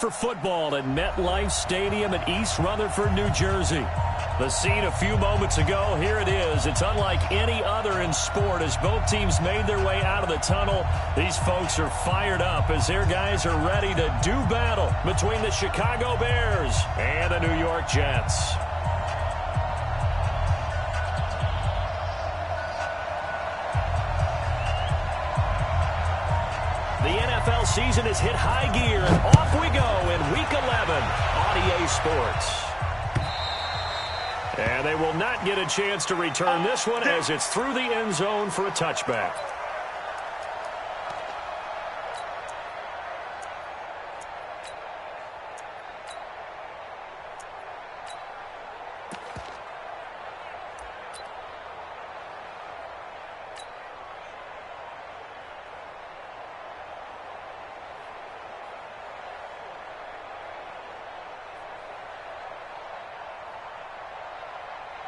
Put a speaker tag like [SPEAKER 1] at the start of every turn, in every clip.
[SPEAKER 1] For football at MetLife Stadium in East Rutherford, New Jersey. The scene a few moments ago, here it is. It's unlike any other in sport as both teams made their way out of the tunnel. These folks are fired up as their guys are ready to do battle between the Chicago Bears and the New York Jets. The NFL season has hit high gear, and off we go in Week 11 on EA Sports. And they will not get a chance to return this one as it's through the end zone for a touchback.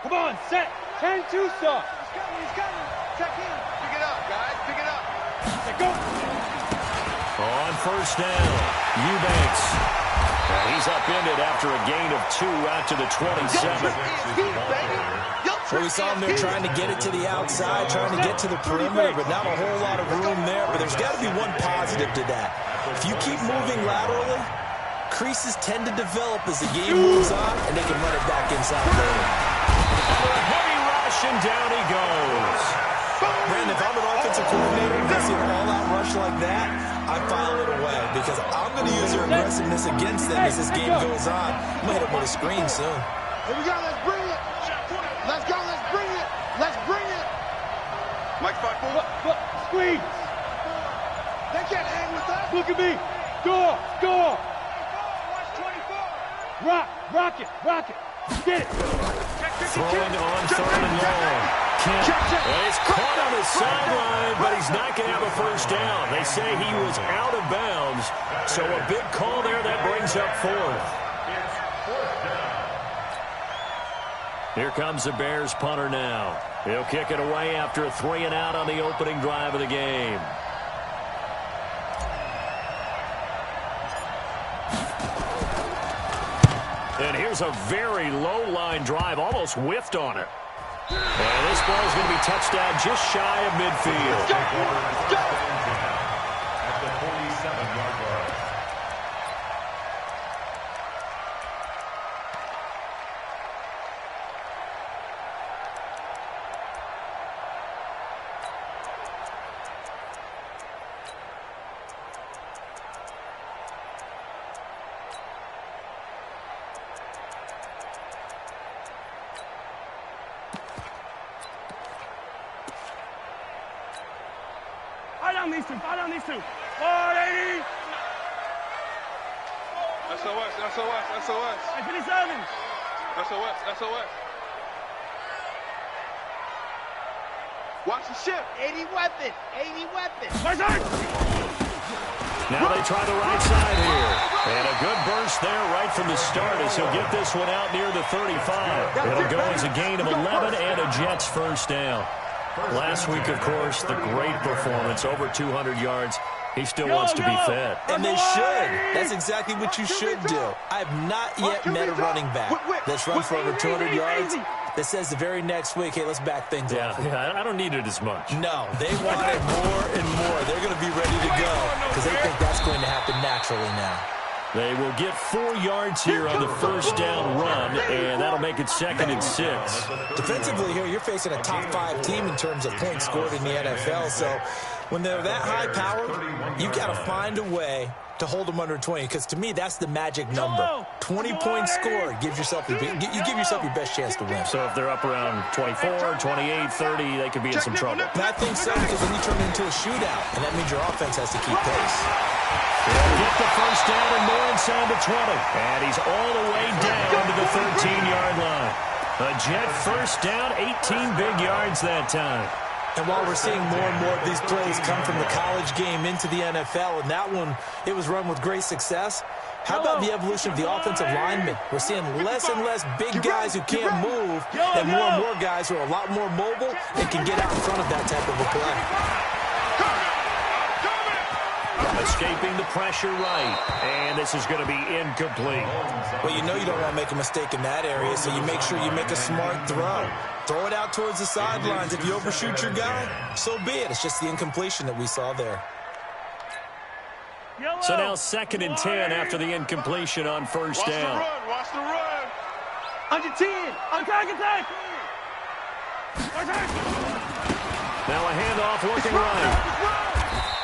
[SPEAKER 2] Come on, set. 10-2 stop. He's coming. Check in.
[SPEAKER 3] Pick it up, guys. Pick it up.
[SPEAKER 2] Let's go.
[SPEAKER 1] On first down, Eubanks. And he's upended after a gain of 2 out to the 27.
[SPEAKER 4] Well, we saw him there trying to get it to the outside, trying to get to the perimeter, but not a whole lot of room there. But there's got to be one positive to that. If you keep moving laterally, creases tend to develop as the game moves on, and they can run it back inside later.
[SPEAKER 1] For a heavy rush, and down he goes.
[SPEAKER 4] Brandon, if I'm an offensive coordinator and I see an all-out rush like that, I file it away because I'm going to use their aggressiveness against them as this game goes on. I'm going to hit them with a screen soon.
[SPEAKER 3] Here we go. Let's bring it. Let's go. Let's bring it. Let's bring it. Mike, spot forward.
[SPEAKER 2] Squeeze.
[SPEAKER 3] They can't hang with us.
[SPEAKER 2] Look at me. Go. Rock it. Get it.
[SPEAKER 1] Throwing on third and long. Well, he's caught on the sideline, but he's not going to have a first down. They say he was out of bounds, so a big call there that brings up fourth. Here comes the Bears punter now. He'll kick it away after a 3 and out on the opening drive of the game. And here's a very low-line drive, almost whiffed on it. And this ball is going to be touched down just shy of midfield.
[SPEAKER 3] Go.
[SPEAKER 5] At the 47-yard line.
[SPEAKER 2] Fight on these two. 480.
[SPEAKER 3] SOS.
[SPEAKER 2] Hey, 57.
[SPEAKER 3] SOS. Watch the ship. 80 weapon.
[SPEAKER 1] Now they try the right side here. And a good burst there right from the start as he'll get this one out near the 35. It'll go as a gain of 11 and a Jets first down. Last week, of course, the great performance, over 200 yards. He still wants to be fed.
[SPEAKER 4] And they should. That's exactly what you should do. I have not yet met a running back that's run for over 200 yards that says the very next week, hey, let's back things up.
[SPEAKER 1] Yeah, I don't need it as much.
[SPEAKER 4] No, they want it more and more. They're going to be ready to go because they think that's going to happen naturally now.
[SPEAKER 1] They will get 4 yards here on the first down run, and that'll make it 2nd and 6.
[SPEAKER 4] Defensively here, you're facing a top 5 team in terms of points scored in the NFL. So when they're that high powered, you've got to find a way to hold them under 20, because to me, that's the magic number. 20 points scored gives yourself you give yourself your best chance to win.
[SPEAKER 1] So if they're up around 24, 28, 30, they could be in some trouble.
[SPEAKER 4] And I think so, because then you turn it into a shootout, and that means your offense has to keep pace.
[SPEAKER 1] He'll get the first down and more inside the 20. And he's all the way down to the 13-yard line. A Jet first down, 18 big yards that time.
[SPEAKER 4] And while we're seeing more and more of these plays come from the college game into the NFL, and that one, it was run with great success, how about the evolution of the offensive linemen? We're seeing less and less big guys who can't move, and more guys who are a lot more mobile and can get out in front of that type of a play.
[SPEAKER 1] A Escaping the pressure right. And this is going to be incomplete.
[SPEAKER 4] Well, you know you don't want to make a mistake in that area, so you make sure you make a smart throw. Throw it out towards the sidelines. If you overshoot your guy, so be it. It's just the incompletion that we saw there.
[SPEAKER 1] So now 2nd and 10 after the incompletion on first down.
[SPEAKER 3] Watch the run.
[SPEAKER 2] Under 10. On target attack.
[SPEAKER 1] Now a handoff looking right.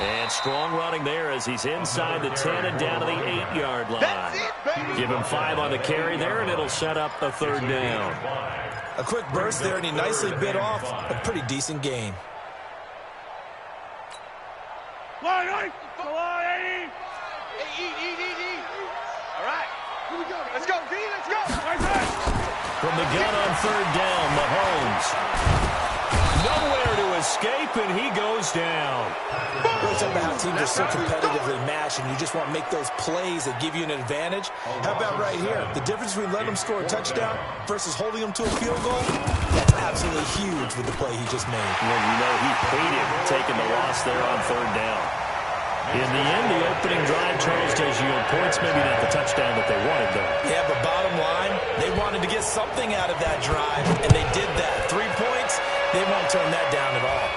[SPEAKER 1] And strong running there as he's inside the 10 and down to the 8-yard line. Give him 5 on the carry there, and it'll set up a 3rd down.
[SPEAKER 4] A quick burst there, and he nicely bit off a pretty decent gain.
[SPEAKER 2] Line, come on, Eddie.
[SPEAKER 3] Eat. All right. Here we go. Let's go, D. Let's go.
[SPEAKER 1] From the gun on 3rd down, Mahomes. Nowhere to escape, and he goes down.
[SPEAKER 4] Goes up to how teams are so competitively matched, and you just want to make those plays that give you an advantage. How about right here? The difference between letting them score a touchdown versus holding them to a field goal, that's absolutely huge with the play he just made.
[SPEAKER 1] Well, you know he hated taking the loss there on 3rd down. In the end, the opening drive, Charles, does yield points, maybe not the touchdown that they wanted, though.
[SPEAKER 4] Yeah, but bottom line, they wanted to get something out of that drive, and they did that. 3 points, they won't turn that down at all.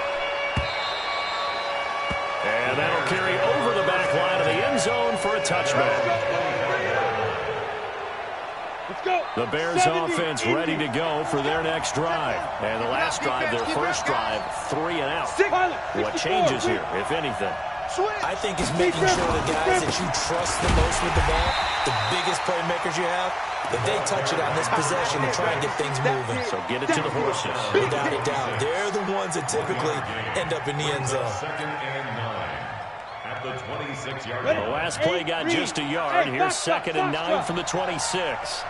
[SPEAKER 1] And that'll carry over the back line of the end zone for a touchback.
[SPEAKER 2] Let's go.
[SPEAKER 1] The Bears offense ready to go for their next drive. And the last drive, their first drive, 3 and out. What changes here, if anything?
[SPEAKER 4] I think it's making sure the guys that you trust the most with the ball, the biggest playmakers you have, that they touch it on this possession and try and get things moving.
[SPEAKER 1] So get it to the horses.
[SPEAKER 4] Without a doubt. They're the ones that typically end up in the end zone.
[SPEAKER 5] 2nd and 9 at the 26-yard
[SPEAKER 1] The
[SPEAKER 5] line.
[SPEAKER 1] last play got just a yard. Here's 2nd and 9 from the 26.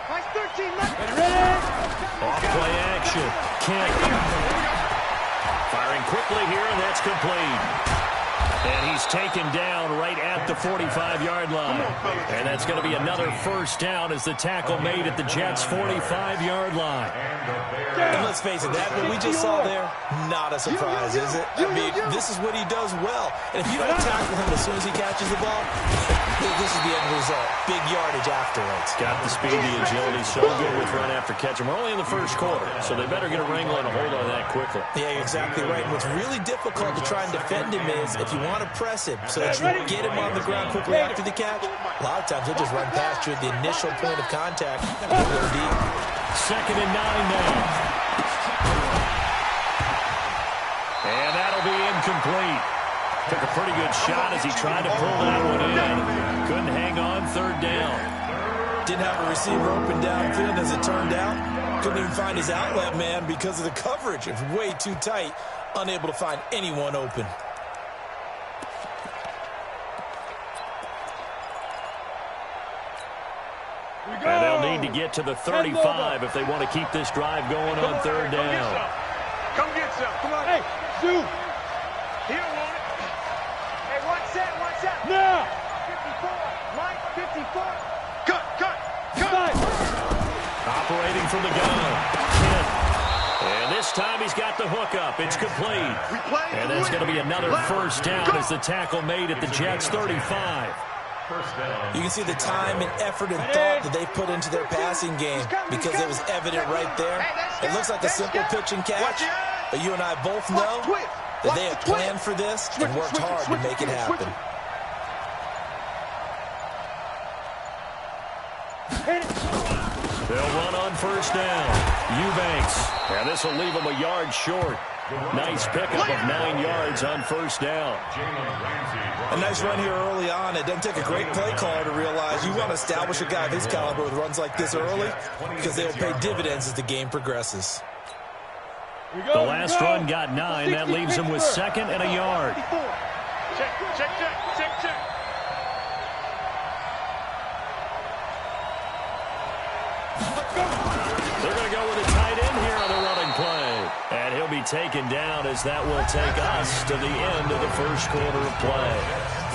[SPEAKER 1] Off play action. Kent. Firing quickly here, and that's complete. And he's taken down right at the 45-yard line. And that's going to be another first down as the tackle made at the Jets' 45-yard line.
[SPEAKER 4] And let's face it, that what we just saw there, not a surprise, is it? I mean, this is what he does well. And if you don't tackle him as soon as he catches the ball, this is the end result. Big yardage afterwards.
[SPEAKER 1] Got the speed, the agility, so good with run after catch. And we're only in the first quarter, so they better get a wrangle and a hold on that quickly.
[SPEAKER 4] Yeah, you're exactly right. And what's really difficult to try and defend him is if you want to press him so that you get him on the ground quickly after the catch, a lot of times he'll just run past you at the initial point of contact and go deep.
[SPEAKER 1] 2nd and 9 now. And that'll be incomplete. Took a pretty good shot as he tried to pull that one in. Couldn't hang on 3rd down.
[SPEAKER 4] Didn't have a receiver open downfield as it turned out. Couldn't even find his outlet man because of the coverage. It was way too tight. Unable to find anyone open.
[SPEAKER 1] And they'll need to get to the 35 if they want to keep this drive going on 3rd down.
[SPEAKER 3] Come get some. Come on.
[SPEAKER 2] Hey, shoot.
[SPEAKER 3] He don't want it.
[SPEAKER 2] Hey, watch that. Now.
[SPEAKER 3] 54. Mike, 54. Cut.
[SPEAKER 1] Operating from the gun. And this time he's got the hook up. It's complete. And that's going to be another first down as the tackle made at the Jets' 35.
[SPEAKER 4] You can see the time and effort and thought that they put into their passing game because it was evident right there. It looks like a simple pitch and catch, but you and I both know that they have planned for this and worked hard to make it happen.
[SPEAKER 1] They'll run on first down. Eubanks. And this will leave them a yard short. Nice pickup of 9 yards on first down.
[SPEAKER 4] A nice run here early on. It doesn't take a great play caller to realize you want to establish a guy of his caliber with runs like this early because they will pay dividends as the game progresses.
[SPEAKER 1] The last run got 9. That leaves him with 2nd and a yard.
[SPEAKER 3] Check.
[SPEAKER 1] They're going to go with a tight end here on the running play. And he'll be taken down as that will take us to the end of the first quarter of play.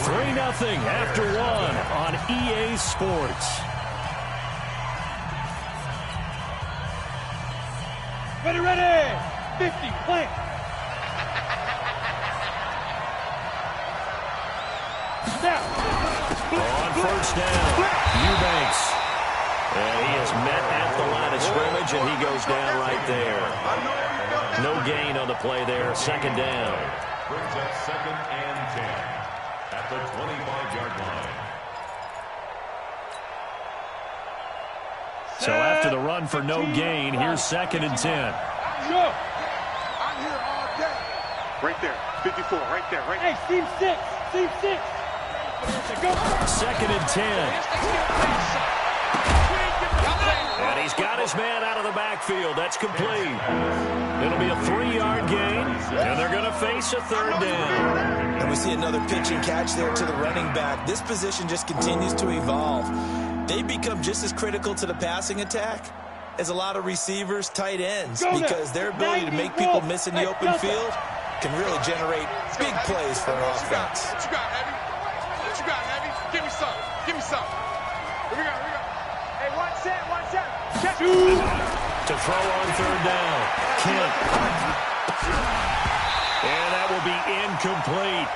[SPEAKER 1] 3-0 after 1 on EA Sports.
[SPEAKER 2] Ready. 50, plant. Now.
[SPEAKER 1] first down. Eubanks. And he is met at the line of scrimmage, and he goes down right there. No gain on the play there. Second down.
[SPEAKER 5] Brings up 2nd and 10 at the 25-yard line.
[SPEAKER 1] So after the run for no gain, here's 2nd and 10.
[SPEAKER 3] I'm here all day. Right there. 54. Right there. Right there.
[SPEAKER 2] Hey, seam 6. Seam 6. Go.
[SPEAKER 1] 2nd and 10. And he's got his man out of the backfield. That's complete. It'll be a 3-yard gain, and they're going to face a third down.
[SPEAKER 4] And we see another pitch and catch there to the running back. This position just continues to evolve. They become just as critical to the passing attack as a lot of receivers, tight ends, because their ability to make people miss in the open field can really generate big plays for an offense.
[SPEAKER 3] What you got, Heavy? What you got, Heavy? Give me some. Give me some. Here we go. Here we go.
[SPEAKER 2] Hey, one set. Check.
[SPEAKER 1] To throw on third down. Kent. And that will be incomplete.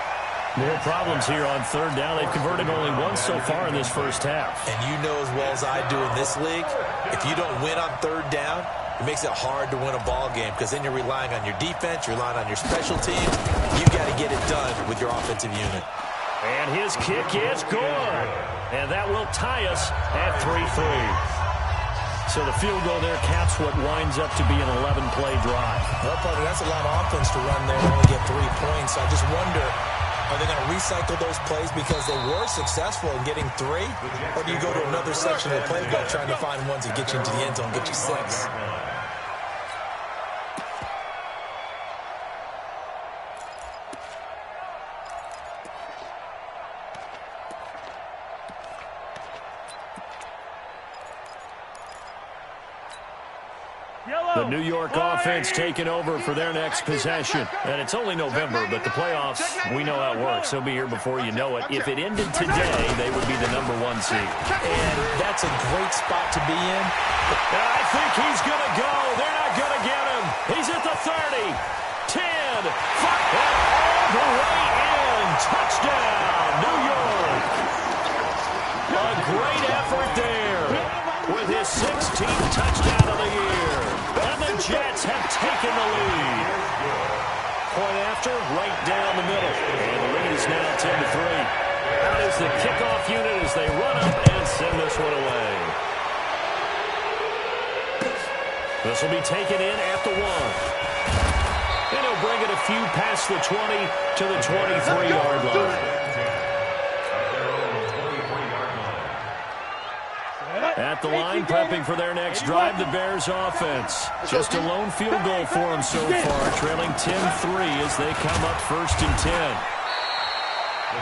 [SPEAKER 1] More problems here on third down. They've converted only once so far in this first half.
[SPEAKER 4] And you know as well as I do in this league, if you don't win on third down, it makes it hard to win a ball game because then you're relying on your defense, you're relying on your special teams. You've got to get it done with your offensive unit.
[SPEAKER 1] And his kick is good. And that will tie us at 3-3. So the field goal there caps what winds up to be an 11-play drive.
[SPEAKER 4] Well, partner, that's a lot of offense to run there and only get 3 points. I just wonder, are they going to recycle those plays because they were successful in getting 3? Or do you go to another section of the playbook trying to find ones that get you into the end zone, get you 6?
[SPEAKER 1] The New York offense taking over for their next possession. And it's only November, but the playoffs, we know how it works. They'll be here before you know it. If it ended today, they would be the #1 seed.
[SPEAKER 4] And that's a great spot to be in.
[SPEAKER 1] I think he's going to go. They're not going to get him. He's at the 30, 10, 5, and all the way in. Touchdown, New York. A great effort there with his 16th touchdown of the year. And the Jets have taken the lead. Point after, right down the middle. And the lead is now 10-3. Out is the kickoff unit as they run up and send this one away. This will be taken in at the 1. And he'll bring it a few past the 20 to the 23-yard line. At the line, prepping for their next drive, the Bears offense. Just a lone field goal for them so far, trailing 10-3 as they come up 1st and 10.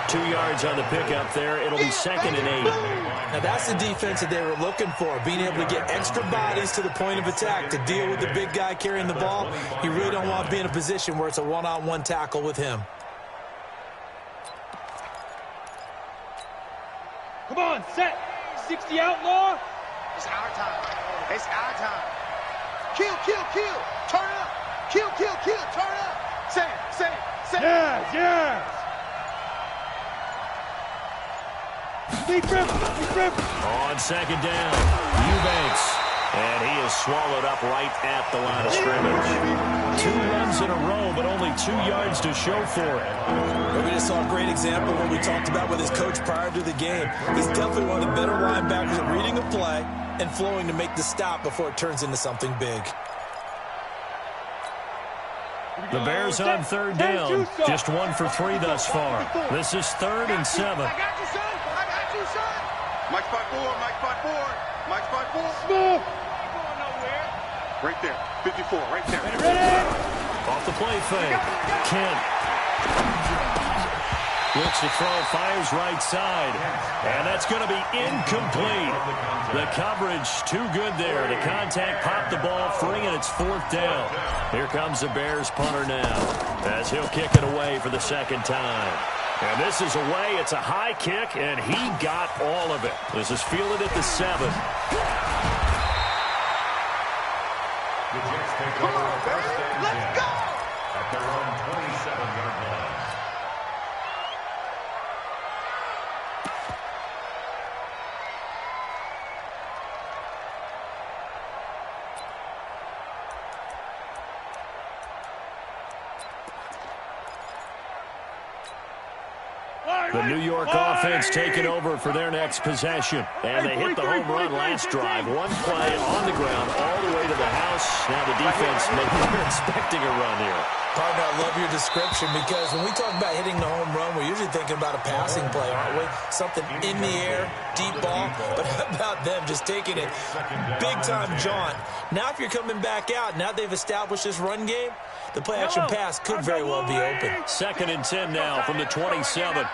[SPEAKER 1] 2 yards on the pickup there. It'll be 2nd and 8.
[SPEAKER 4] Now that's the defense that they were looking for, being able to get extra bodies to the point of attack to deal with the big guy carrying the ball. You really don't want to be in a position where it's a one-on-one tackle with him.
[SPEAKER 2] Come on, set. 60 outlaw.
[SPEAKER 3] It's our time. It's our time. Kill, kill, kill. Turn up. Kill, kill, kill. Turn up. Say it.
[SPEAKER 2] Yes. Deep rip.
[SPEAKER 1] On 2nd down, Eubanks. And he is swallowed up right at the line of scrimmage. 2 runs in a row, but only 2 yards to show for it.
[SPEAKER 4] We just saw a great example of what we talked about with his coach prior to the game. He's definitely one of the better linebackers at reading a play and flowing to make the stop before it turns into something big.
[SPEAKER 1] The Bears on 3rd down. Just 1 for 3 thus far. This is 3rd and 7.
[SPEAKER 3] I got you, son. Mike spot 4.
[SPEAKER 2] Smooth.
[SPEAKER 3] Right there. 54. Right there.
[SPEAKER 2] Ready?
[SPEAKER 1] Off the play fake. Kent. Looks to throw, fires right side. And that's going to be incomplete. The coverage too good there. The contact popped the ball free, and it's 4th down. Here comes the Bears punter now as he'll kick it away for the 2nd time. And this is away. It's a high kick, and he got all of it. This is fielded at the 7.
[SPEAKER 5] The Jets take over 1st and 10 at their own 27-yard line.
[SPEAKER 1] The New York offense taking over for their next possession. And they hit the home run last drive. One play on the ground all the way to the house. Now the defense maybe they're expecting a run here.
[SPEAKER 4] Partner, I love your description because when we talk about hitting the home run, we're usually thinking about a passing play, aren't we? Something in the air, deep ball. But how about them just taking it big-time jaunt? Now if you're coming back out, now they've established this run game, the play-action pass could very well be open.
[SPEAKER 1] 2nd and 10 now from the 27.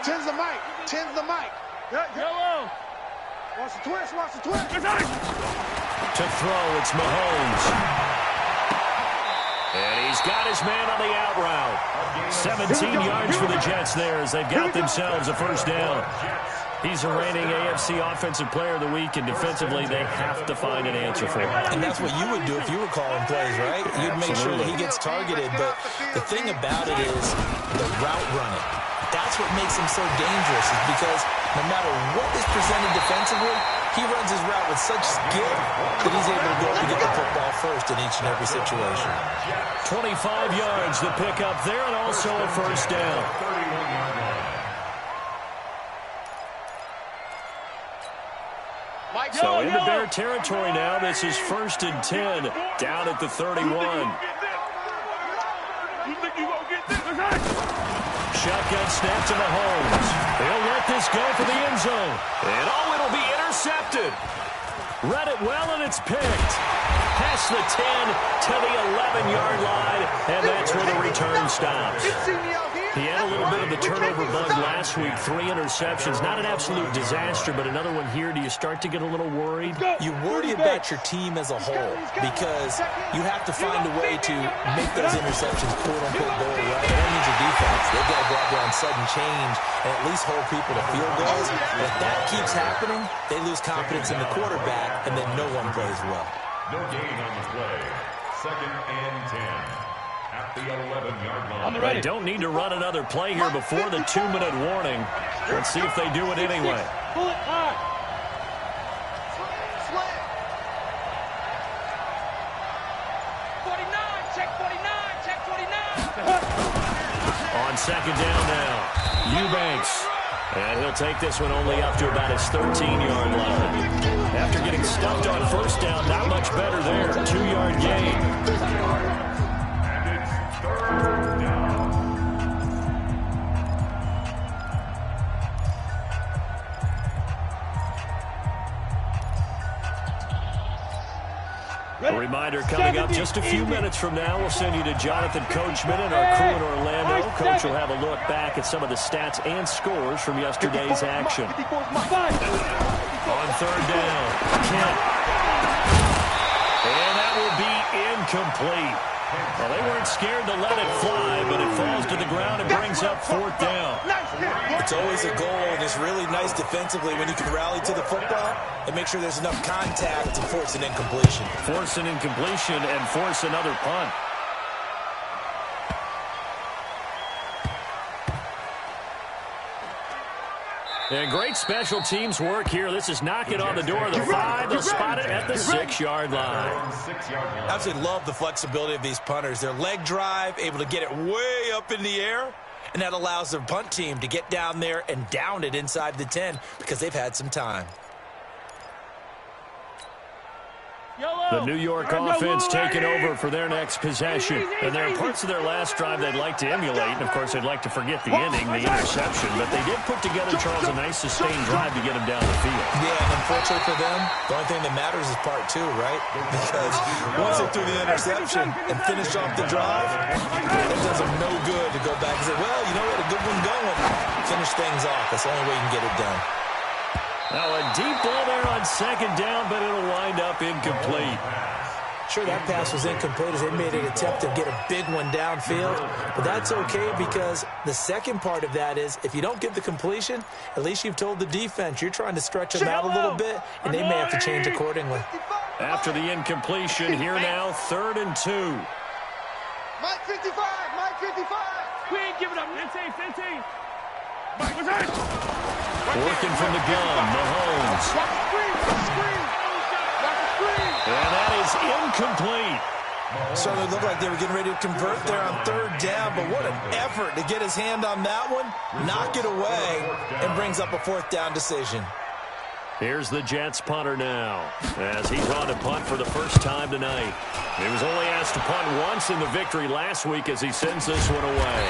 [SPEAKER 3] 10's the mic. 10's the mic.
[SPEAKER 2] Yellow.
[SPEAKER 3] Watch the twist. Watch the twist.
[SPEAKER 1] To throw, it's Mahomes. And he's got his man on the out route. 17 yards for the Jets there as they've got themselves a first down. He's a reigning AFC Offensive Player of the Week, and defensively they have to find an answer for him.
[SPEAKER 4] And that's what you would do if you were calling plays, right? You'd make sure that he gets targeted. But the thing about it is the route running. That's what makes him so dangerous, is because no matter what is presented defensively, he runs his route with such skill that he's able to go up and get the football first in each and every situation.
[SPEAKER 1] 25 yards to pick up there, and also a first down. So into Bear territory now. This is 1st and 10 down at the 31. Shotgun snap to Mahomes. He'll let this go for the end zone. And it'll be intercepted. Read it well, and it's picked. Past the 10 to the 11-yard line, and that's where the return stops. He had a little bit of the turnover bug last week. 3 interceptions. Not an absolute disaster, but another one here. Do you start to get a little worried?
[SPEAKER 4] You worry about your team as a whole because you have to find a way to make those interceptions quote-unquote go away. That means your defense. They've got to go out there on sudden change and at least hold people to field goals. And if that keeps happening, they lose confidence in the quarterback, and then no one plays well.
[SPEAKER 5] No gain on the play. 2nd and 10. At the 11-yard line.
[SPEAKER 1] They don't need to run another play here before the 2-minute warning. Let's see if they do it anyway.
[SPEAKER 2] Pull it hard.
[SPEAKER 1] On 2nd down now, Eubanks. And he'll take this one only up to about his 13-yard line. After getting stuffed on 1st down, not much better there. 2-yard gain. A reminder coming up just a few minutes from now. We'll send you to Jonathan Coachman and our crew in Orlando. Coach will have a look back at some of the stats and scores from yesterday's action. On 3rd down, Kent. And that will be incomplete. Well, they weren't scared to let it fly, but it falls to the ground and brings up 4th down.
[SPEAKER 4] It's always a goal, and it's really nice defensively when you can rally to the football and make sure there's enough contact to force an incompletion.
[SPEAKER 1] Force an incompletion and force another punt. And great special teams work here. This is knocking on the door of the 5. They'll spot it at the 6-yard line.
[SPEAKER 4] I absolutely love the flexibility of these punters. Their leg drive, able to get it way up in the air, and that allows their punt team to get down there and down it inside the 10 because they've had some time.
[SPEAKER 1] The New York offense taking over for their next possession. And there are parts of their last drive they'd like to emulate. And, of course, they'd like to forget the ending, the interception. But they did put together, Charles, a nice sustained drive to get them down the field.
[SPEAKER 4] Yeah, and unfortunately for them, the only thing that matters is part 2, right? Because once they threw the interception and finished off the drive, it does them no good to go back and say, well, you know what, a good one going. Finish things off. That's the only way you can get it done.
[SPEAKER 1] Now a deep ball there on 2nd down, but it'll wind up incomplete.
[SPEAKER 4] Sure, that pass was incomplete as they made an attempt to get a big one downfield. But that's okay because the second part of that is if you don't get the completion, at least you've told the defense you're trying to stretch them out a little bit, and they may have to change accordingly.
[SPEAKER 1] After the incompletion, here now, 3rd and 2.
[SPEAKER 3] Mike 55, Mike 55.
[SPEAKER 2] We ain't giving up. 15. Mike, what's that?
[SPEAKER 1] Working from the gun, Mahomes.
[SPEAKER 3] Watch the screen, watch the screen. Watch the screen.
[SPEAKER 1] And that is incomplete.
[SPEAKER 4] Certainly looked like they were getting ready to convert there on third down, but what an effort to get his hand on that one, knock it away, and brings up a fourth down decision.
[SPEAKER 1] Here's the Jets punter now, as he's on to punt for the first time tonight. He was only asked to punt once in the victory last week as he sends this one away.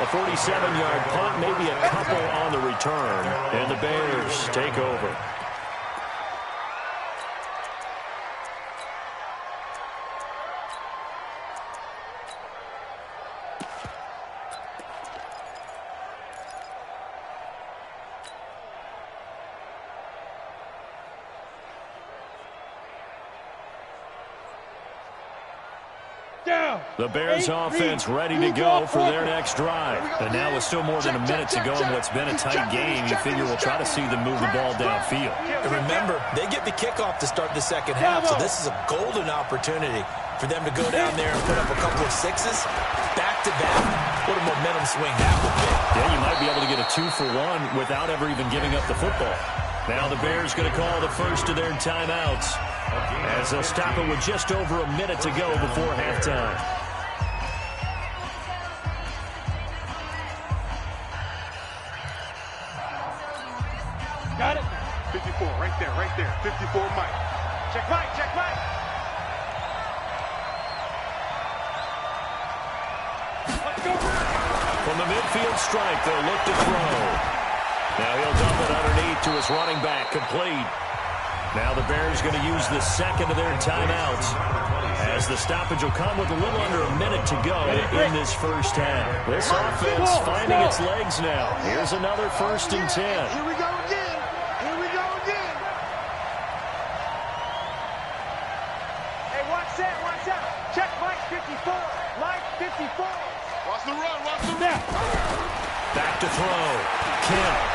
[SPEAKER 1] A 47-yard punt, maybe a couple on the return, and the Bears take over. The Bears offense ready to go for their next drive. And now with still more than a minute to go in what's been a tight game, you figure we'll try to see them move the ball downfield.
[SPEAKER 4] And remember, they get the kickoff to start the second half, so this is a golden opportunity for them to go down there and put up a couple of sixes back-to-back. What a momentum swing that would be.
[SPEAKER 1] Yeah, you might be able to get a 2-for-1 without ever even giving up the football. Now the Bears going to call the first of their timeouts, as they'll stop it with just over a minute to go before halftime.
[SPEAKER 2] Got it.
[SPEAKER 3] 54, right there. 54, Mike.
[SPEAKER 2] Check Mike. Let's go.
[SPEAKER 1] From the midfield stripe, they'll look to throw. Now he'll dump it underneath to his running back, complete. Now the Bears going to use the second of their timeouts, as the stoppage will come with a little under a minute to go in this first half. This offense finding its legs now. Here's another 1st and 10.
[SPEAKER 3] Here we go again.
[SPEAKER 2] Hey, watch out. Check Mike 54. Mike 54.
[SPEAKER 3] Watch the run.
[SPEAKER 1] Back to throw. Kemp.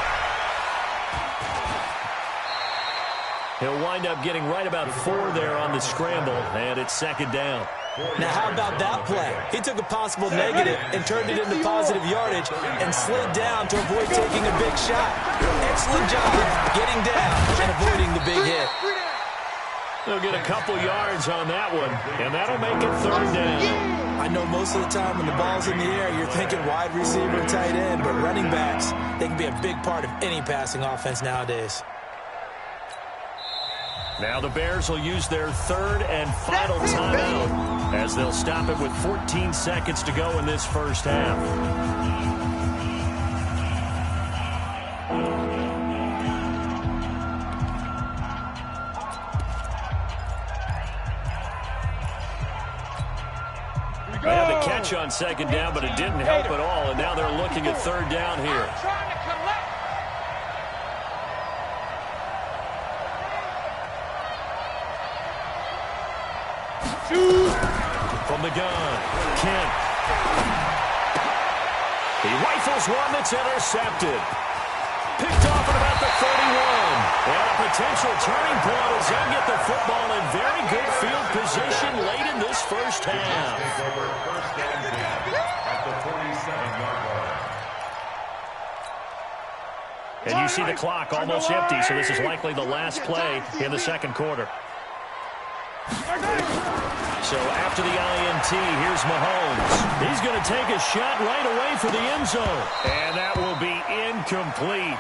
[SPEAKER 1] He'll wind up getting right about 4 there on the scramble, and it's 2nd down.
[SPEAKER 4] Now, how about that play? He took a possible negative and turned it into positive yardage and slid down to avoid taking a big shot. Excellent job of getting down and avoiding the big hit.
[SPEAKER 1] They'll get a couple yards on that one, and that'll make it 3rd down.
[SPEAKER 4] I know most of the time when the ball's in the air, you're thinking wide receiver, tight end, but running backs, they can be a big part of any passing offense nowadays.
[SPEAKER 1] Now the Bears will use their 3rd and final timeout, as they'll stop it with 14 seconds to go in this first half. They had the catch on 2nd down, but it didn't help at all, and now they're looking at 3rd down here. From the gun, Kemp. He rifles one that's intercepted. Picked off at about the 31. And a potential turning point as they'll get the football in very good field position late in this first half. And you see the clock almost empty, so this is likely the last play in the second quarter. So after the INT, here's Mahomes. He's going to take a shot right away for the end zone. And that will be incomplete.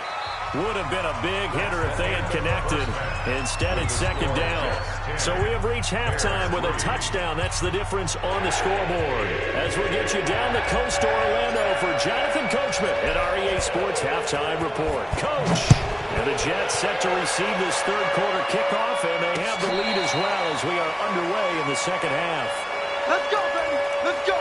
[SPEAKER 1] Would have been a big hitter if they had connected. Instead, it's 2nd down. So we have reached halftime with a touchdown. That's the difference on the scoreboard. As we get you down the coast to Orlando for Jonathan Coachman at our EA Sports Halftime Report. Coach! And the Jets set to receive this 3rd quarter kickoff, and they have the lead as well as we are underway in the second half.
[SPEAKER 3] Let's go, baby. Let's go.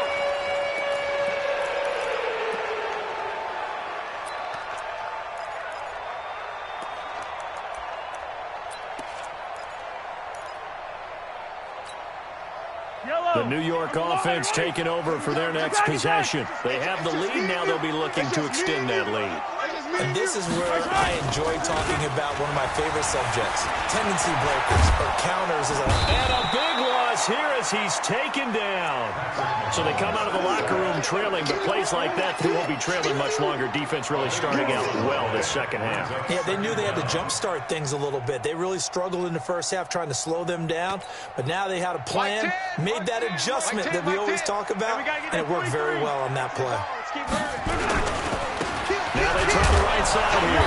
[SPEAKER 1] The New York offense taking over for their next possession. They have the lead. Now they'll be looking to extend that lead.
[SPEAKER 4] And this is where I enjoy talking about one of my favorite subjects, tendency breakers or counters. And
[SPEAKER 1] a big loss pass here as he's taken down. So they come out of the locker room trailing, but plays like that, they won't be trailing much longer. Defense really starting out well this second half.
[SPEAKER 4] Yeah, they knew they had to jumpstart things a little bit. They really struggled in the first half trying to slow them down, but now they had a plan, made that adjustment that we always talk about, and it worked very well on that play.
[SPEAKER 1] Now they try the right side here.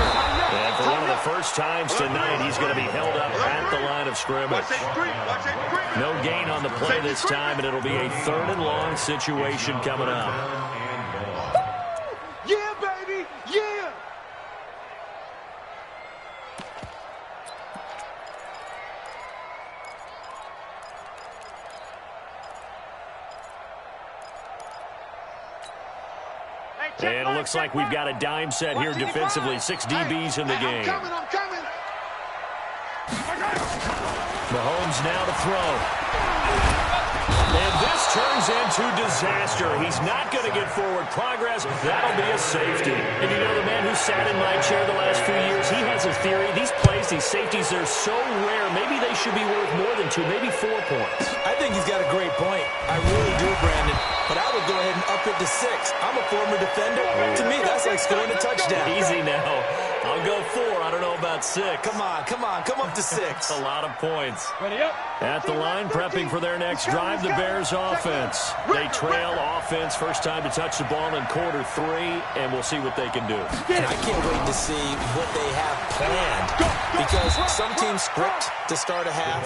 [SPEAKER 1] And for one of the first times tonight, he's going to be held up at the line of scrimmage. No gain on the play this time, and it'll be a 3rd and long situation coming up.
[SPEAKER 3] Yeah, baby, yeah!
[SPEAKER 1] And it looks like we've got a dime set here defensively. 6 DBs in the game.
[SPEAKER 3] I'm coming.
[SPEAKER 1] Mahomes now to throw. And this turns into disaster. He's not going to get forward progress. That'll be a safety. And you know, the man who sat in my chair the last few years, he has a theory. These plays, these safeties, they're so rare. Maybe they should be worth more than 2, maybe 4 points.
[SPEAKER 4] I think he's got a great point. I really do, Brandon. But I would go ahead and up it to 6. I'm a former defender. To me, that's like scoring a touchdown.
[SPEAKER 1] Easy now. I'll go 4. I don't know about 6.
[SPEAKER 4] Come on. Come up to 6.
[SPEAKER 1] A lot of points.
[SPEAKER 2] Ready up.
[SPEAKER 1] At the line, prepping for their next drive, the Bears offense. They trail offense. First time to touch the ball in quarter 3, and we'll see what they can do.
[SPEAKER 4] And I can't wait to see what they have planned, because some teams script to start a half.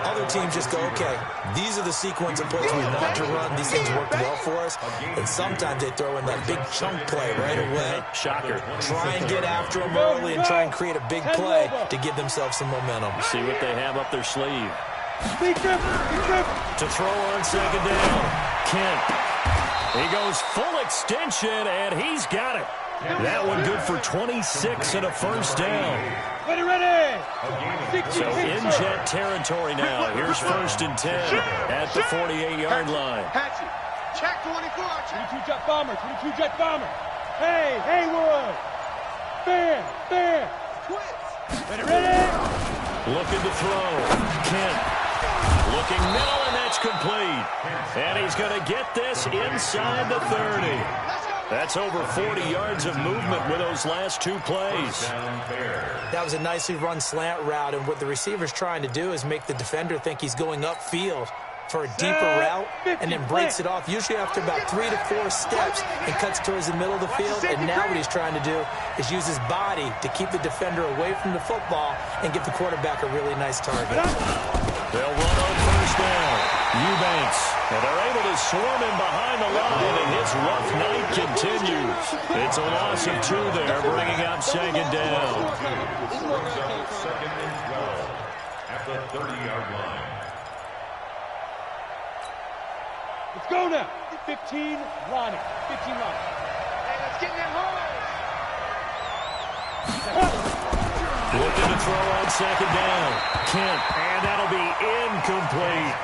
[SPEAKER 4] Other teams just go, okay, these are the sequence of plays we want to run. These things worked well for us. And sometimes they throw in that big chunk play right away.
[SPEAKER 1] Shocker.
[SPEAKER 4] Try and get after them early and try and create a big play to give themselves some momentum.
[SPEAKER 1] See what they have up their sleeve.
[SPEAKER 2] Be careful.
[SPEAKER 1] To throw on second down. Kent. He goes full extension, and he's got it. That one good for 26 and a first down.
[SPEAKER 2] Ready.
[SPEAKER 1] So in jet territory now. Here's 1st and 10 at the 48-yard line.
[SPEAKER 3] Patchy. Check 24, Archie.
[SPEAKER 2] 22 jet bomber. Hey, Haywood. Fair.
[SPEAKER 3] Twins.
[SPEAKER 2] Ready.
[SPEAKER 1] Looking to throw. Kent. Looking middle, and that's complete. And he's going to get this inside the 30. That's over 40 yards of movement with those last 2 plays.
[SPEAKER 4] That was a nicely run slant route, and what the receiver's trying to do is make the defender think he's going upfield for a deeper route, and then breaks it off, usually after about 3 to 4 steps, and cuts towards the middle of the field. And now what he's trying to do is use his body to keep the defender away from the football and give the quarterback a really nice target.
[SPEAKER 1] They'll run on first down. Eubanks. And they're able to swarm him behind the line, and his rough night continues. It's a loss of 2 there, bringing up second down.
[SPEAKER 5] Second and 12 at the 30-yard line.
[SPEAKER 2] Let's go now. 15 running.
[SPEAKER 3] Hey, let's get in that hole.
[SPEAKER 1] Looking to throw on second down. Kent, and that'll be incomplete.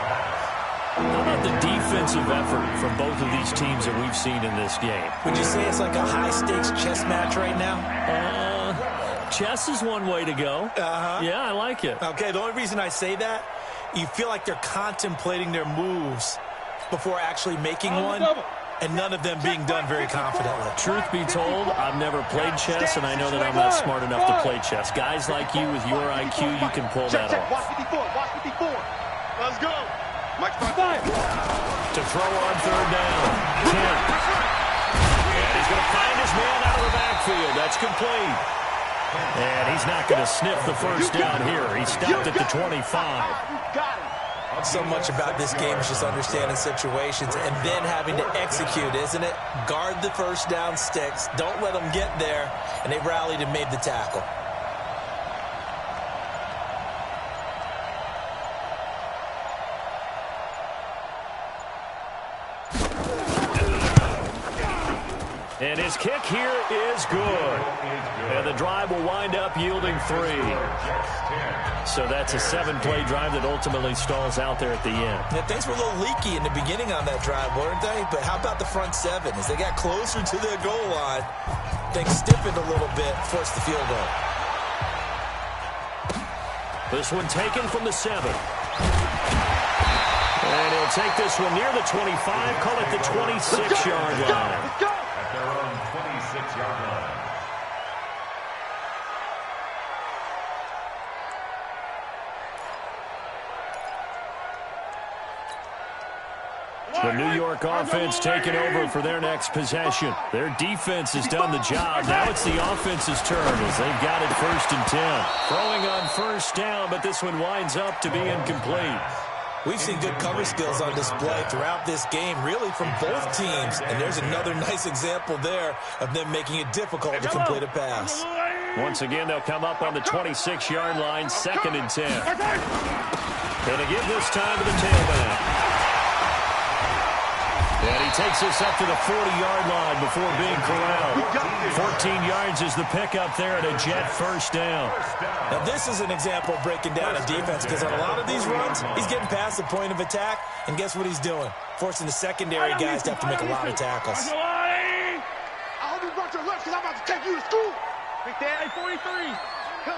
[SPEAKER 1] How about the defensive effort from both of these teams that we've seen in this game?
[SPEAKER 4] Would you say it's like a high-stakes chess match right now?
[SPEAKER 1] Chess is one way to go. Yeah, I like it.
[SPEAKER 4] Okay, the only reason I say that, you feel like they're contemplating their moves before actually making one, and none of them being done very confidently.
[SPEAKER 1] Truth be told, I've never played chess, and I know that I'm not smart enough to play chess. Guys like you with your IQ, you can pull that off.
[SPEAKER 3] Watch 54. Let's go. Mike,
[SPEAKER 1] To throw on third down. Kent. And he's going to find his man out of the backfield. That's complete. And he's not going to sniff the first down here. He stopped at the 25.
[SPEAKER 3] got it.
[SPEAKER 4] So much about this game is just understanding situations and then having to execute, isn't it? Guard the first down sticks. Don't let them get there. And they rallied and made the tackle.
[SPEAKER 1] And his kick here is good. And the drive will wind up yielding 3. So that's a 7-play drive that ultimately stalls out there at the end.
[SPEAKER 4] Yeah, things were a little leaky in the beginning on that drive, weren't they? But how about the front 7? As they got closer to their goal line, things stiffened a little bit, forced the field goal.
[SPEAKER 1] This one taken from the 7. And he'll take this one near the 25, call it the 26-yard line.
[SPEAKER 5] At their own 26-yard line.
[SPEAKER 1] The New York offense taking over for their next possession. Their defense has done the job. Now it's the offense's turn as they've got it 1st and 10. Throwing on 1st down, but this one winds up to be incomplete.
[SPEAKER 4] We've seen good cover skills on display throughout this game, really from both teams. And there's another nice example there of them making it difficult to complete a pass.
[SPEAKER 1] Once again, they'll come up on the 26-yard line, 2nd and 10. And to give this time to the tailback. And he takes us up to the 40-yard line before being corralled. 14 yards is the pickup there at a Jet 1st down.
[SPEAKER 4] Now, this is an example of breaking down a defense because on a lot of these runs, he's getting past the point of attack, and guess what he's doing? Forcing the secondary guys to have to make a lot of tackles.
[SPEAKER 3] I hope you brought your lunch because I'm about to take you to school.
[SPEAKER 2] Big Daddy 43. Go.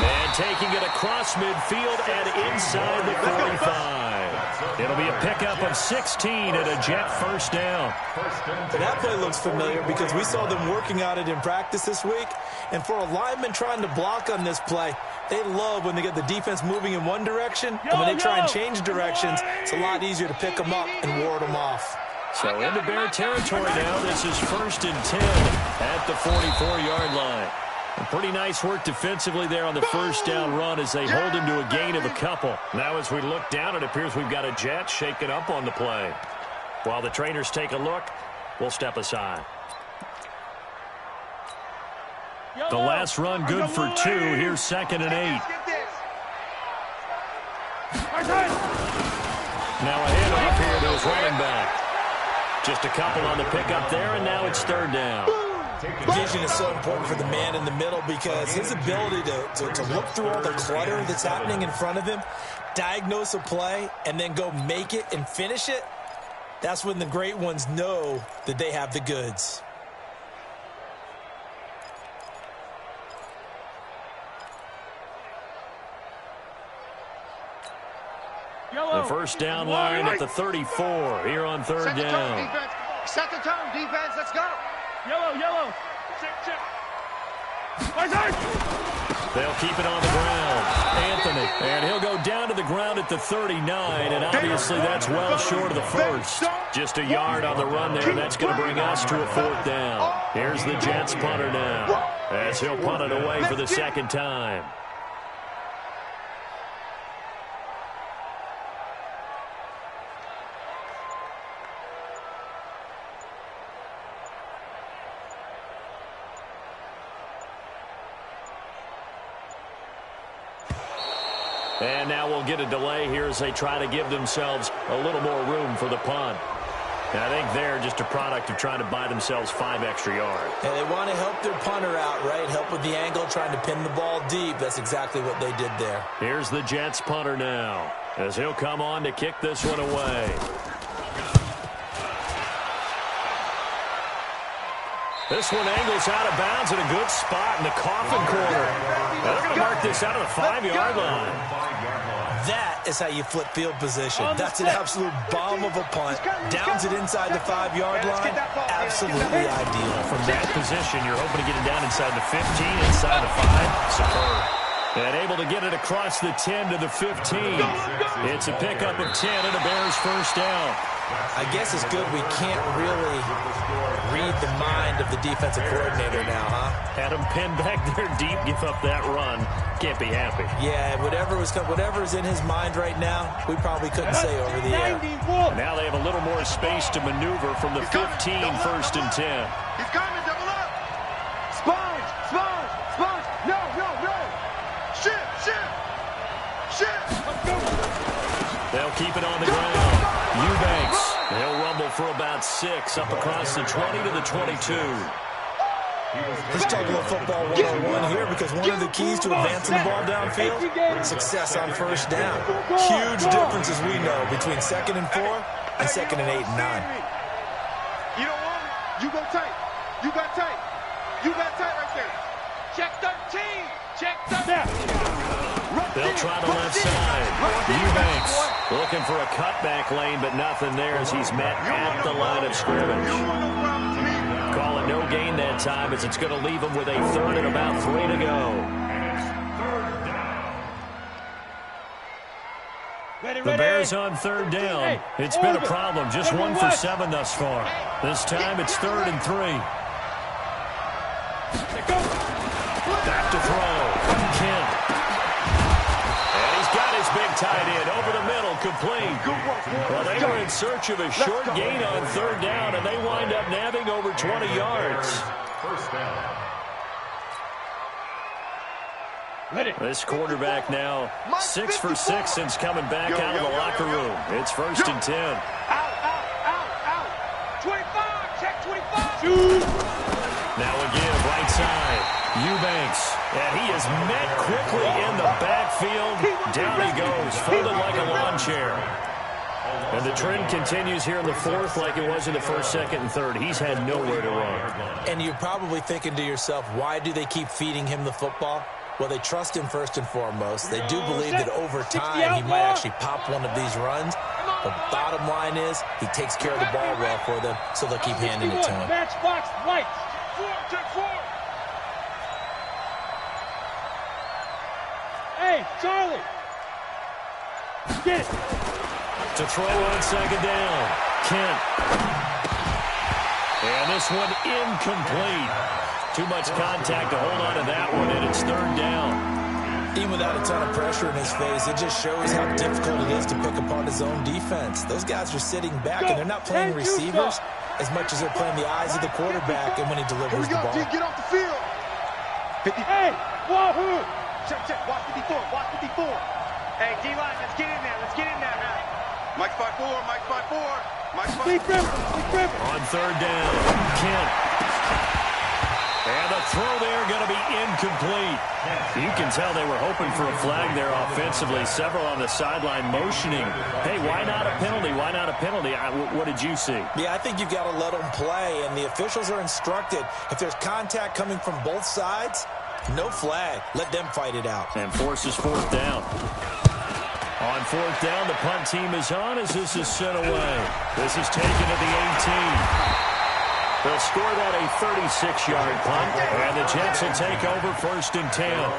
[SPEAKER 1] And taking it across midfield and inside the 45. It'll be a pickup of 16 and a Jet 1st down.
[SPEAKER 4] That play looks familiar because we saw them working on it in practice this week. And for a lineman trying to block on this play, they love when they get the defense moving in one direction. And when they try and change directions, it's a lot easier to pick them up and ward them off.
[SPEAKER 1] So into Bear territory now. This is 1st and 10 at the 44-yard line. And pretty nice work defensively there on the 1st down run as they hold him to a gain of a couple. Now as we look down, it appears we've got a Jet shaken up on the play. While the trainers take a look, we'll step aside. The last run good for 2. Here's 2nd and 8. Now a handoff here to his running back. Just a couple on the pickup there, and now it's 3rd down.
[SPEAKER 4] Vision is so important for the man in the middle because his ability to look through all the clutter that's happening in front of him, diagnose a play, and then go make it and finish it, that's when the great ones know that they have the goods.
[SPEAKER 1] The 1st down line at the 34 here on 3rd down.
[SPEAKER 3] Set the tone, defense. Let's go.
[SPEAKER 2] Yellow. Check.
[SPEAKER 1] They'll keep it on the ground. Anthony. And he'll go down to the ground at the 39, and obviously that's well short of the 1st. Just a yard on the run there, and that's going to bring us to a 4th down. Here's the Jets punter now as he'll punt it away for the 2nd time. And now we'll get a delay here as they try to give themselves a little more room for the punt. And I think they're just a product of trying to buy themselves 5 extra yards.
[SPEAKER 4] And they want to help their punter out, right? Help with the angle, trying to pin the ball deep. That's exactly what they did there.
[SPEAKER 1] Here's the Jets punter now as he'll come on to kick this one away. This one angles out of bounds in a good spot in the coffin corner. They're going to mark this out of the 5-yard line.
[SPEAKER 4] That is how you flip field position. That's an absolute bomb of a punt. Downs it inside the 5-yard line. Absolutely ideal.
[SPEAKER 1] From that position, you're hoping to get it down inside the 15, inside the 5. Superb. And able to get it across the 10 to the 15. It's a pickup of 10 and a Bears 1st down.
[SPEAKER 4] I guess it's good we can't really read the mind of the defensive coordinator now, huh?
[SPEAKER 1] Had him pinned back there deep, give up that run. Can't be happy.
[SPEAKER 4] Yeah, whatever's in his mind right now, we probably couldn't say over the air.
[SPEAKER 1] Now they have a little more space to maneuver from the 15, 1st and 10.
[SPEAKER 3] He's coming, double up. Sponge. No. Shift.
[SPEAKER 1] They'll keep it on the ground. Eubanks, he'll rumble for about 6 up across the 20 to the 22.
[SPEAKER 4] Let's talk about football 101 here because one of the keys to advancing the ball downfield, success on 1st down. Huge differences we know between 2nd and 4 and 2nd and 8 and 9.
[SPEAKER 3] You don't want it? You go tight. You got tight right there. Check 13. Check 13.
[SPEAKER 1] They'll try the left side. Eubanks looking for a cutback lane, but nothing there as he's met at the line of scrimmage. Call it no gain that time as it's going to leave him with a third and about 3 to go. The Bears on third down. It's been a problem. Just 1 for 7 thus far. This time it's 3rd and 3. Back to throw. Kent. And he's got his big tight end over the middle, complete. Well, they were in search of a short gain on third down, and they wind up nabbing over 20 yards.
[SPEAKER 5] First down.
[SPEAKER 1] This quarterback now 6 for 6 since coming back out of the locker room. It's 1st and 10.
[SPEAKER 3] Out. 25. Check 25.
[SPEAKER 1] Now again, right side. Eubanks. And he is met quickly in the backfield. Down he goes, folded like a lawn chair. And the trend continues here in the 4th like it was in the 1st, 2nd, and 3rd. He's had nowhere to run.
[SPEAKER 4] And you're probably thinking to yourself, why do they keep feeding him the football? Well, they trust him first and foremost. They do believe that over time he might actually pop one of these runs. The bottom line is he takes care of the ball well for them, so they'll keep handing it to him.
[SPEAKER 2] Matchbox lights. Check 4. Hey, Charlie. Get it.
[SPEAKER 1] To throw on 2nd down. Kent. And this one incomplete. Too much contact to hold on to that one, and it's 3rd down.
[SPEAKER 4] Even without a ton of pressure in his face, it just shows how difficult it is to pick apart his own defense. Those guys are sitting back, and they're not playing receivers as much as they're playing the eyes of the quarterback and when he delivers the ball.
[SPEAKER 3] Get off the field.
[SPEAKER 2] 50. Hey, wahoo!
[SPEAKER 3] Check. Watch 54. Watch 54. Hey, D-line, let's get in there. Let's get in there, man. Mike 5-4. Mike 5-4. Mike 5-4.
[SPEAKER 2] Big Griffin.
[SPEAKER 1] On 3rd down, Kent. And the throw there going to be incomplete. You can tell they were hoping for a flag there offensively. Several on the sideline motioning. Hey, why not a penalty? Why not a penalty? What did you see?
[SPEAKER 4] Yeah, I think you've got to let them play, and the officials are instructed. If there's contact coming from both sides, no flag. Let them fight it out.
[SPEAKER 1] And forces 4th down. On 4th down, the punt team is on as this is sent away. This is taken at the 18. They'll score that a 36-yard punt, and the Jets will take over 1st and 10.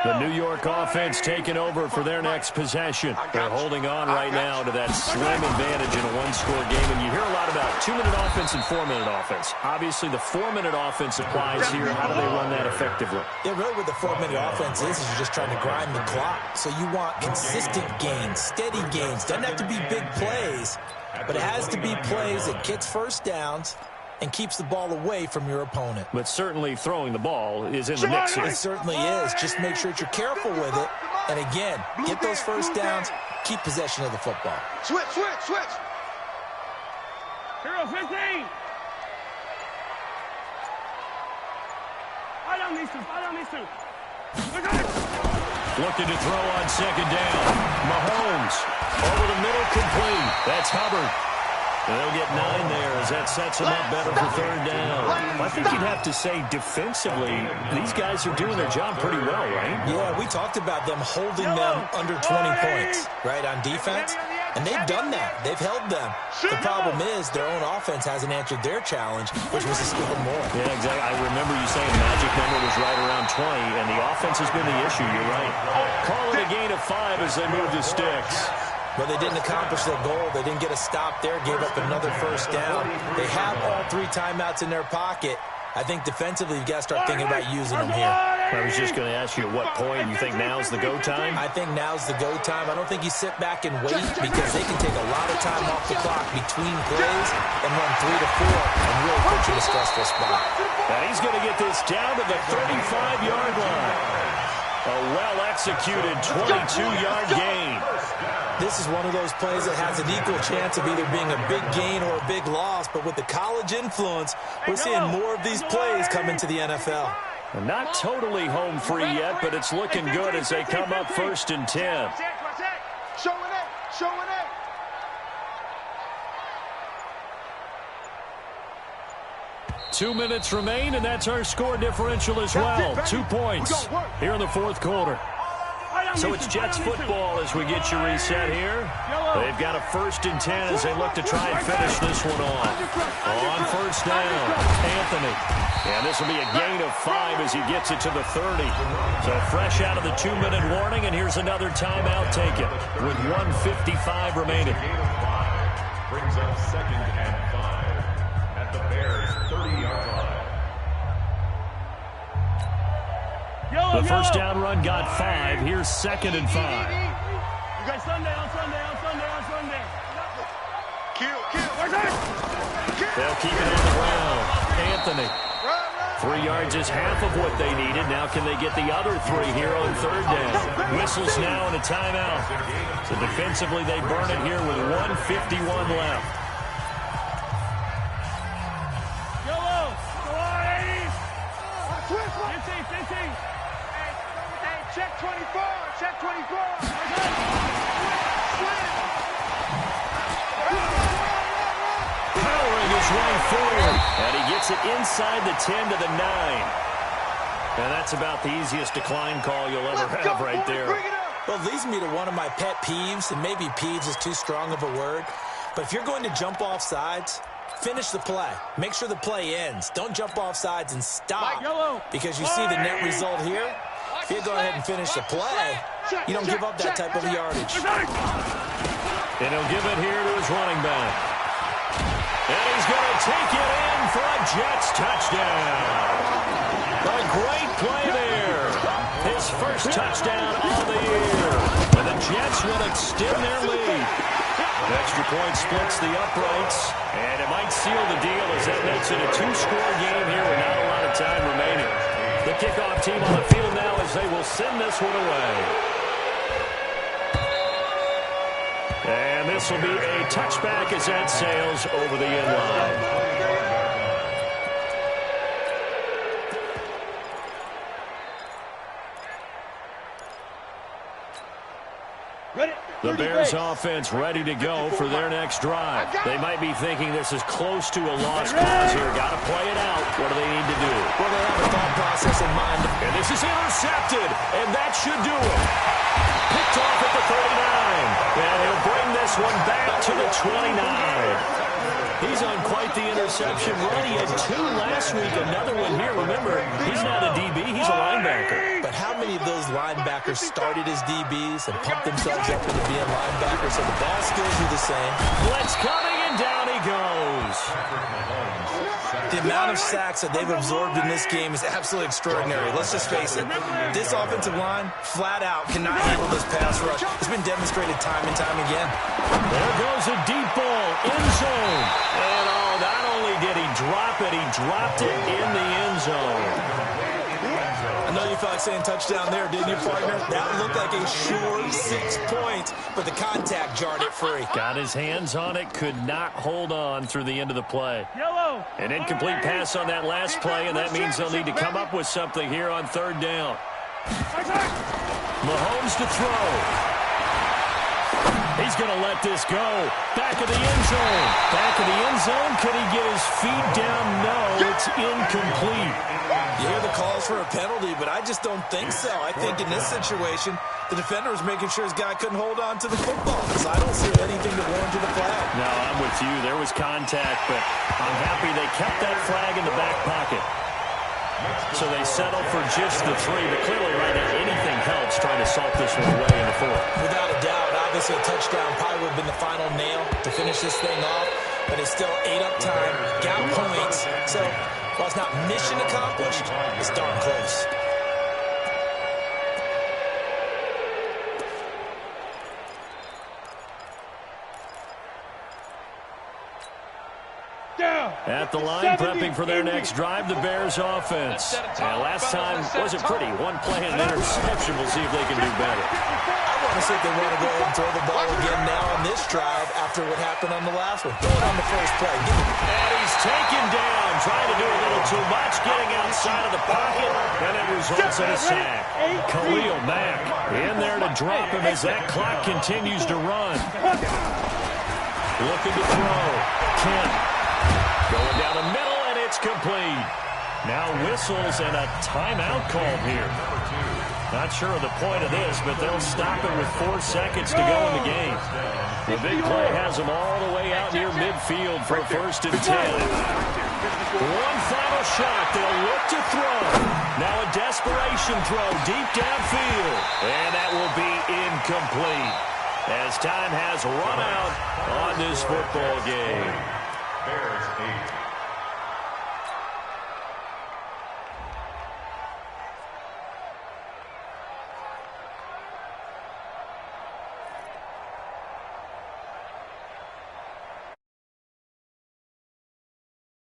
[SPEAKER 1] The New York offense taking over for their next possession. They're holding on right now to that slim advantage in a one-score game. And you hear a lot about 2-minute offense and 4-minute offense. Obviously, the 4-minute offense applies here. How do they run that effectively?
[SPEAKER 4] Yeah, really what the 4-minute offense is you're just trying to grind the clock. So you want consistent gains, steady gains. Doesn't have to be big plays, but it has to be plays that gets first downs and keeps the ball away from your opponent.
[SPEAKER 1] But certainly throwing the ball is in the mix here.
[SPEAKER 4] It certainly is. Just make sure that you're careful with it. And again, get those first downs, keep possession of the football.
[SPEAKER 3] Switch.
[SPEAKER 2] Hero 15. Follow me, Stu.
[SPEAKER 1] Looking to throw on 2nd down. Mahomes over the middle, complete. That's Hubbard. And they'll get 9 there as that sets them up better for 3rd down. I think you'd have to say defensively, these guys are doing their job pretty well, right?
[SPEAKER 4] Yeah, we talked about them holding them under 20 points, right, on defense. And they've done that. They've held them. The problem is their own offense hasn't answered their challenge, which was to score more.
[SPEAKER 1] Yeah, exactly. I remember you saying the magic number was right around 20, and the offense has been the issue. You're right. Call it a gain of 5 as they move the sticks.
[SPEAKER 4] But they didn't accomplish their goal. They didn't get a stop there, gave up another first down. They have all 3 timeouts in their pocket. I think defensively you've got to start thinking about using them here.
[SPEAKER 1] I was just going to ask you at what point you think now's the go time?
[SPEAKER 4] I think now's the go time. I don't think you sit back and wait because they can take a lot of time off the clock between plays and run 3 to 4 and really put you in a stressful spot.
[SPEAKER 1] And he's going to get this down to the 35-yard line. A well-executed 22-yard gain.
[SPEAKER 4] This is one of those plays that has an equal chance of either being a big gain or a big loss, but with the college influence, we're seeing more of these plays come into the NFL.
[SPEAKER 1] Not totally home free yet, but it's looking good as they come up 1st and 10.
[SPEAKER 3] Showing it.
[SPEAKER 1] 2 minutes remain, and that's our score differential as well. 2 points here in the fourth quarter. So it's Jets football as we get you reset here. They've got a 1st and 10 as they look to try and finish this one off. On first down, Anthony. And this will be a gain of 5 as he gets it to the 30. So fresh out of the 2-minute warning, and here's another timeout taken with 1:55 remaining.
[SPEAKER 5] Brings up 2nd and 5 at the Bears' 30-yard line.
[SPEAKER 1] The first down run got 5. Here's 2nd and 5.
[SPEAKER 2] You guys Sunday.
[SPEAKER 1] They'll keep it on the ground. Anthony. 3 yards is half of what they needed. Now can they get the other 3 here on 3rd down? Whistles now and a timeout. So defensively they burn it here with 1:51 left.
[SPEAKER 2] Yellow. Go on, 80. 15. Check 24. Check 24.
[SPEAKER 1] Powering his way forward. And he gets it inside the 10 to the 9. And that's about the easiest decline call you'll ever have right there.
[SPEAKER 4] Well, it leads me to one of my pet peeves, and maybe peeves is too strong of a word. But if you're going to jump off sides, finish the play. Make sure the play ends. Don't jump off sides and stop. Because you see the net result here. If you go ahead and finish the play, you don't give up that type of yardage.
[SPEAKER 1] And he'll give it here to his running back. And he's going to take it in for a Jets touchdown. A great play there. His first touchdown of the year. And the Jets will extend their lead. Extra point splits the uprights. And it might seal the deal as that makes it a 2-score game here with not a lot of time remaining. The kickoff team on the field now as they will send this one away. And this will be a touchback as that sails over the end line. The Bears offense ready to go for their next drive. They might be thinking this is close to a lost cause here. Got to play it out. What do they need to do?
[SPEAKER 4] Well, they have a thought process in mind.
[SPEAKER 1] And this is intercepted, and that should do it. Picked off at the 39. And he'll bring this one back to the 29. He's on quite the interception run. He had 2 last week, another one here. Remember, he's not a DB, he's a linebacker.
[SPEAKER 4] But how many of those linebackers started as DBs and pumped themselves up into being linebackers? So the ball skills are the same.
[SPEAKER 1] Blitz coming, and down he goes.
[SPEAKER 4] The amount of sacks that they've absorbed in this game is absolutely extraordinary. Let's just face it. This offensive line, flat out, cannot handle this pass rush. It's been demonstrated time and time again.
[SPEAKER 1] There goes a deep ball, end zone. And not only did he drop it, he dropped it in the end zone.
[SPEAKER 4] I know you felt like saying touchdown there, didn't you, partner? That looked like a sure 6 points, but the contact jarred it free.
[SPEAKER 1] Got his hands on it, could not hold on through the end of the play. An incomplete pass on that last play, and that means they'll need to come up with something here on 3rd down. Mahomes to throw. He's going to let this go. Back of the end zone. Back of the end zone. Could he get his feet down? No, it's incomplete.
[SPEAKER 4] You hear the calls for a penalty, but I just don't think so. I think in this situation, the defender was making sure his guy couldn't hold on to the football. So I don't see anything to warrant the flag.
[SPEAKER 1] No, I'm with you. There was contact, but I'm happy they kept that flag in the back pocket. So they settled for just the 3, but clearly right now anything helps trying to salt this one away in the 4th.
[SPEAKER 4] Without a doubt, obviously a touchdown probably would have been the final nail to finish this thing off, but it's still 8 up time, got points, so while it's not mission accomplished, it's darn close.
[SPEAKER 1] At the line, prepping for their next drive, the Bears offense. And last time wasn't pretty. 1 play and an interception. We'll see if they can do better.
[SPEAKER 4] I want to see if they want to go ahead and throw the ball again now on this drive after what happened on the last one. Throw it on the first play.
[SPEAKER 1] And he's taken down, trying to do a little too much, getting outside of the pocket, and it results in a sack. Khalil Mack in there to drop him as that clock continues to run. Looking to throw. Kent. Going down the middle, and it's complete. Now whistles and a timeout called here. Not sure of the point of this, but they'll stop it with 4 seconds to go in the game. The big play has them all the way out near midfield for 1st and 10. One final shot. They'll look to throw. Now a desperation throw deep downfield. And that will be incomplete as time has run out on this football game.
[SPEAKER 5] Bears 8.